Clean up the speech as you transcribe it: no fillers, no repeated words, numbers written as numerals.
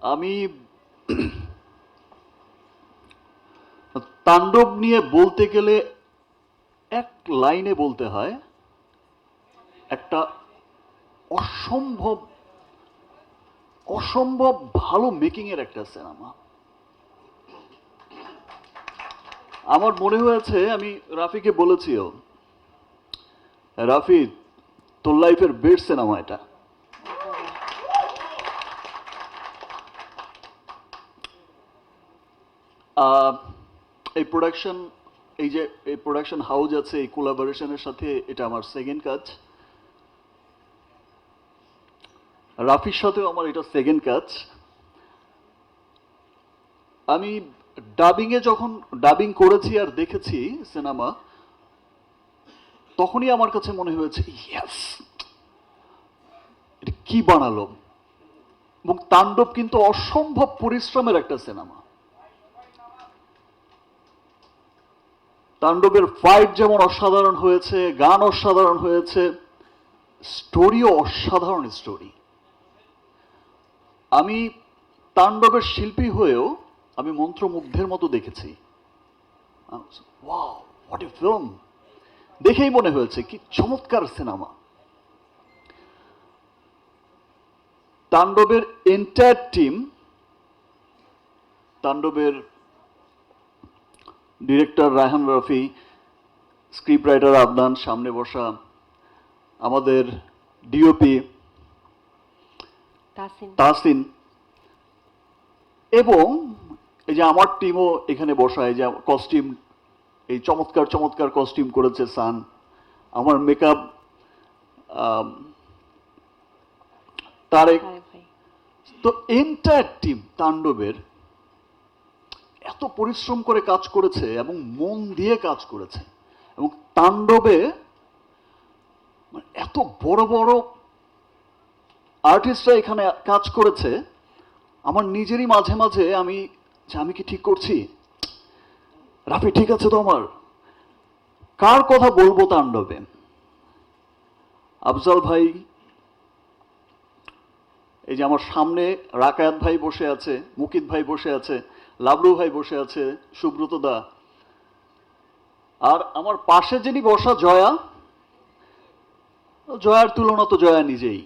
আমি তাণ্ডব নিয়ে বলতে গেলে এক লাইনে বলতে হয়, একটা অসম্ভব অসম্ভব ভালো মেকিং এর একটা সিনেমা। আমার মনে হয়েছে, আমি রাফিকে বলেছিও, রাফি তোর লাইফের বেস্ট সিনেমা এটা। এই প্রোডাকশন, এই যে এই প্রোডাকশন হাউস আছে, এই কোলাবোরেশনের সাথে এটা আমার সেকেন্ড কাজ। রাফির সাথেও আমার এটা সেকেন্ড কাজ। আমি ডাবিংয়ে যখন ডাবিং করেছি আর দেখেছি সিনেমা, তখনই আমার কাছে মনে হয়েছে ইয়েস, এটা কি বানালো। এবং তাণ্ডব কিন্তু অসম্ভব পরিশ্রমের একটা সিনেমা। তাণ্ডবের ফাইট যেমন অসাধারণ হয়েছে, গান অসাধারণ হয়েছে, স্টোরিও অসাধারণ স্টোরি। আমি তাণ্ডবের শিল্পী হয়েও আমি মন্ত্রমুগ্ধের মতো দেখেছি। Wow, what a film! দেখেই মনে হয়েছে কি চমৎকার সিনেমা। তাণ্ডবের এন্টায়ার টিম, তাণ্ডবের director Raihan Rafi, script writer Adnan সামনে বসা, আমাদের ডিওপি তাহসিন, এবং এই যে আমার টিমও এখানে বসা, এই যে কস্টিউম, এই চমৎকার চমৎকার কস্টিউম করেছে সান, আমার মেকআপ তারেক। তো এন্টায়ার টিম তাণ্ডবের এত পরিশ্রম করে কাজ করেছে এবং মন দিয়ে কাজ করেছে। এবং তাণ্ডবে এত বড় বড় আর্টিস্টরা এখানে কাজ করেছে, আমার নিজেরই মাঝে মাঝে আমি কি ঠিক করছি, রাফি ঠিক আছে তো আমার, কার কথা বলবো তাণ্ডবে? আফজাল ভাই, এই যে আমার সামনে রাকায়াত ভাই বসে আছে, মুকিত ভাই বসে আছে, লাবলু ভাই বসে আছে, সুব্রত দা, আর আমার পাশে যিনি বসা জয়া, জয়ার তুলনা তো জয়া নিজেই।